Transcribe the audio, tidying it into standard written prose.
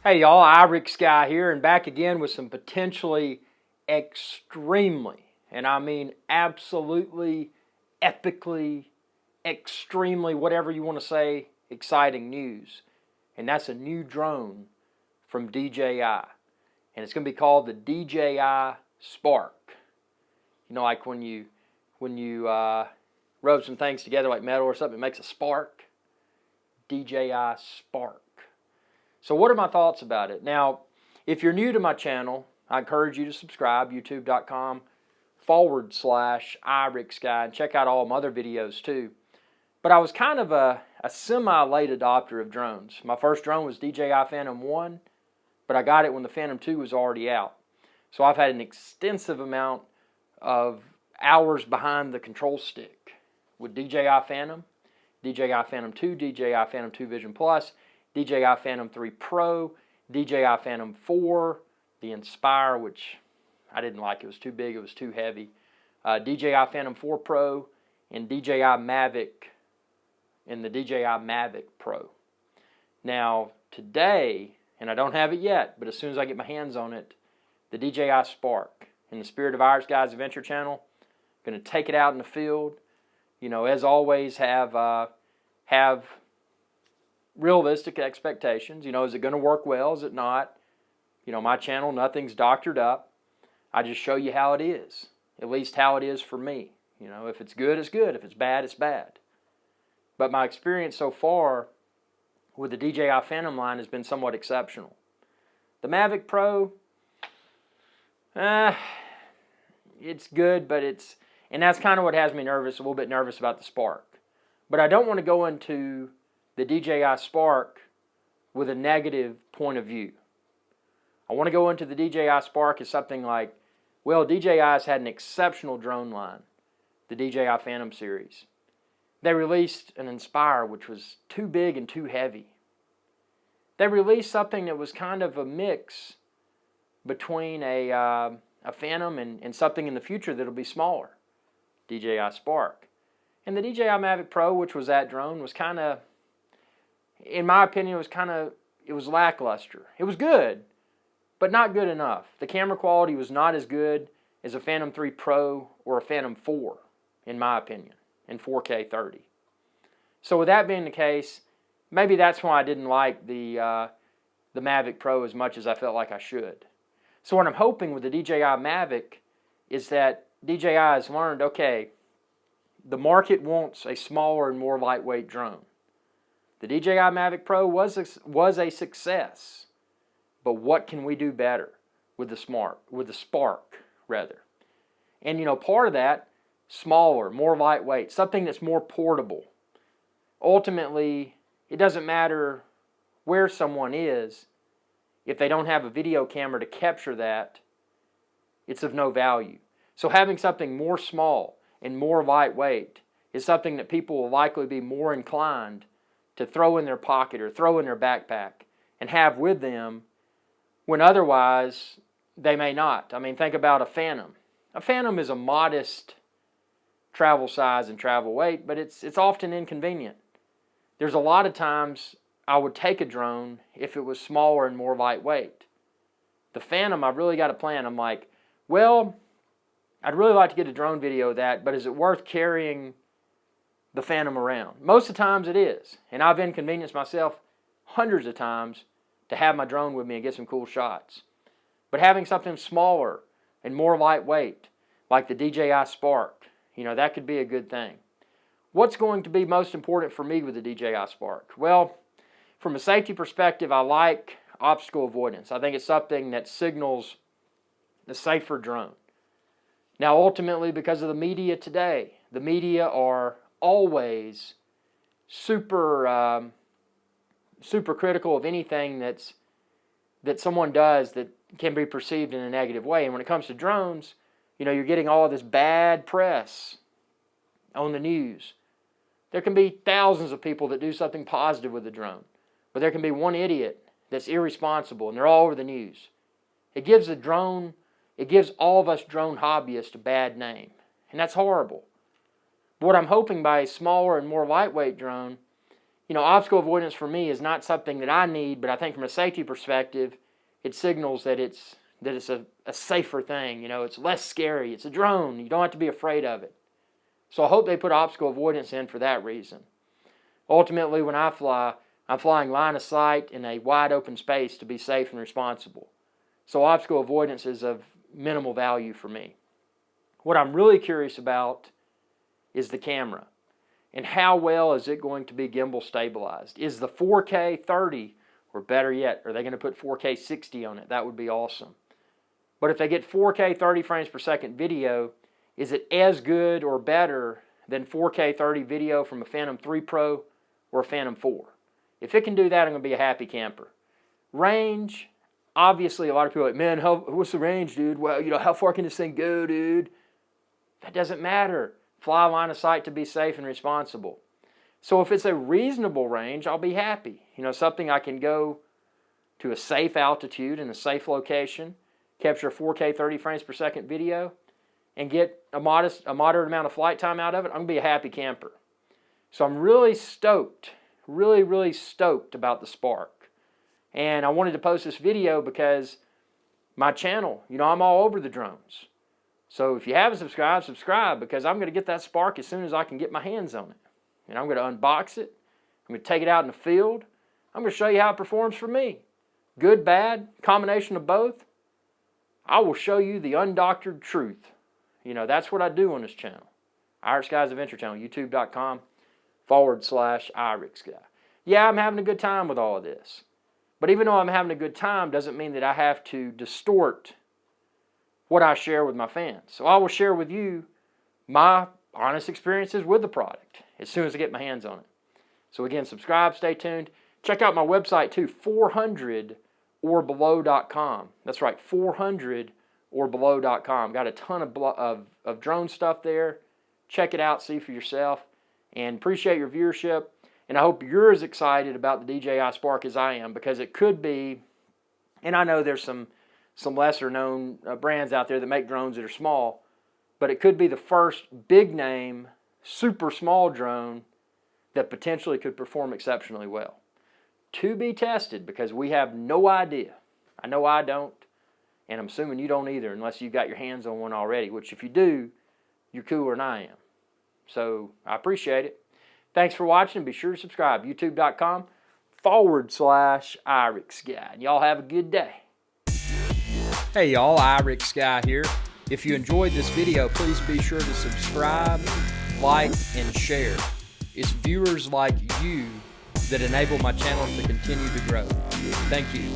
Hey y'all, IrixGuy here and back again with some potentially extremely, and I mean absolutely, epically, extremely, whatever you want to say, exciting news. And that's a new drone from DJI. And it's going to be called the DJI Spark. You know, like when you rub some things together like metal or something, it makes a spark. DJI Spark. So what are my thoughts about it? Now, if you're new to my channel, I encourage you to subscribe, youtube.com/IrixGuy, and check out all my other videos too. But I was kind of a semi-late adopter of drones. My first drone was DJI Phantom 1, but I got it when the Phantom 2 was already out. So I've had an extensive amount of hours behind the control stick with DJI Phantom, DJI Phantom 2, DJI Phantom 2 Vision Plus, DJI Phantom 3 Pro, DJI Phantom 4, the Inspire, which I didn't like. It was too big, it was too heavy. DJI Phantom 4 Pro, and DJI Mavic, and the DJI Mavic Pro. Now, today, and I don't have it yet, but as soon as I get my hands on it, the DJI Spark, in the spirit of IrixGuy's Adventure Channel, going to take it out in the field. You know, as always, have realistic expectations. You know, is it going to work well? Is it not? You know, my channel, nothing's doctored up. I just show you how it is, at least how it is for me. You know, if it's good, it's good. If it's bad, it's bad. But my experience so far with the DJI Phantom line has been somewhat exceptional. The Mavic Pro, it's good, but and that's kind of what has me nervous, a little bit nervous about the Spark. But I don't want to go into the DJI Spark with a negative point of view. I want to go into the DJI Spark as something like, well, DJI's had an exceptional drone line, the DJI Phantom series. They released an Inspire, which was too big and too heavy. They released something that was kind of a mix between a Phantom and something in the future that'll be smaller, DJI Spark. And the DJI Mavic Pro, which was that drone, was kind of, in my opinion, it was lackluster. It was good, but not good enough. The camera quality was not as good as a Phantom 3 Pro or a Phantom 4, in my opinion, in 4K 30. So with that being the case, maybe that's why I didn't like the Mavic Pro as much as I felt like I should. So what I'm hoping with the DJI Mavic is that DJI has learned, okay, the market wants a smaller and more lightweight drone. The DJI Mavic Pro was a success, but what can we do better with the Spark rather? And you know, part of that, smaller, more lightweight, something that's more portable. Ultimately, it doesn't matter where someone is, if they don't have a video camera to capture that, it's of no value. So having something more small and more lightweight is something that people will likely be more inclined to throw in their pocket or throw in their backpack and have with them when otherwise they may not. I mean, think about a Phantom. A Phantom is a modest travel size and travel weight, but it's often inconvenient. There's a lot of times I would take a drone if it was smaller and more lightweight. The Phantom, I've really got a plan. I'm like, well, I'd really like to get a drone video of that, but is it worth carrying the Phantom around? Most of the times it is, and I've inconvenienced myself hundreds of times to have my drone with me and get some cool shots. But having something smaller and more lightweight, like the DJI Spark, you know, that could be a good thing. What's going to be most important for me with the DJI Spark? Well, from a safety perspective, I like obstacle avoidance. I think it's something that signals a safer drone. Now, ultimately, because of the media today, the media are always super critical of anything that someone does that can be perceived in a negative way. And when it comes to drones, you know, you're getting all of this bad press on the news. There can be thousands of people that do something positive with a drone, but there can be one idiot that's irresponsible, and they're all over the news. It gives all of us drone hobbyists a bad name, and that's horrible. But what I'm hoping by a smaller and more lightweight drone you know, obstacle avoidance for me is not something that I need, but I think from a safety perspective, it signals that it's a safer thing. You know, it's less scary. It's a drone. You don't have to be afraid of it. So I hope they put obstacle avoidance in for that reason. Ultimately, when I fly, I'm flying line of sight in a wide open space to be safe and responsible. So obstacle avoidance is of minimal value for me. What I'm really curious about is the camera. And how well is it going to be gimbal stabilized? Is the 4K 30, or better yet, are they going to put 4K 60 on it? That would be awesome. But if they get 4K 30 frames per second video, is it as good or better than 4K 30 video from a Phantom 3 Pro or a Phantom 4? If it can do that, I'm going to be a happy camper. Range, obviously a lot of people are like, man, what's the range, dude? Well, you know, how far can this thing go, dude? That doesn't matter. Fly line of sight to be safe and responsible. So if it's a reasonable range, I'll be happy. You know, something I can go to a safe altitude in a safe location, capture 4K 30 frames per second video, and get a moderate amount of flight time out of it, I'm going to be a happy camper. So I'm really stoked, really stoked about the Spark. And I wanted to post this video because my channel, you know, I'm all over the drones. So if you haven't subscribed, subscribe, because I'm going to get that Spark as soon as I can get my hands on it. And I'm going to unbox it. I'm going to take it out in the field. I'm going to show you how it performs for me. Good, bad, combination of both. I will show you the undoctored truth. You know, that's what I do on this channel. IrixGuy's Adventure Channel, youtube.com/IrixGuy. Yeah, I'm having a good time with all of this. But even though I'm having a good time doesn't mean that I have to distort what I share with my fans. So I will share with you my honest experiences with the product as soon as I get my hands on it. So again, subscribe, stay tuned. Check out my website too, 400orbelow.com. That's right, 400orbelow.com. Got a ton of drone stuff there. Check it out, see for yourself. And appreciate your viewership. And I hope you're as excited about the DJI Spark as I am, because it could be, and I know there's some lesser known brands out there that make drones that are small, but it could be the first big name, super small drone that potentially could perform exceptionally well. To be tested, because we have no idea. I know I don't, and I'm assuming you don't either unless you've got your hands on one already, which if you do, you're cooler than I am. So I appreciate it. Thanks for watching. Be sure to subscribe. youtube.com/IrixGuy. And y'all have a good day. Hey y'all, IrixGuy here. If you enjoyed this video, please be sure to subscribe, like, and share. It's viewers like you that enable my channel to continue to grow. Thank you.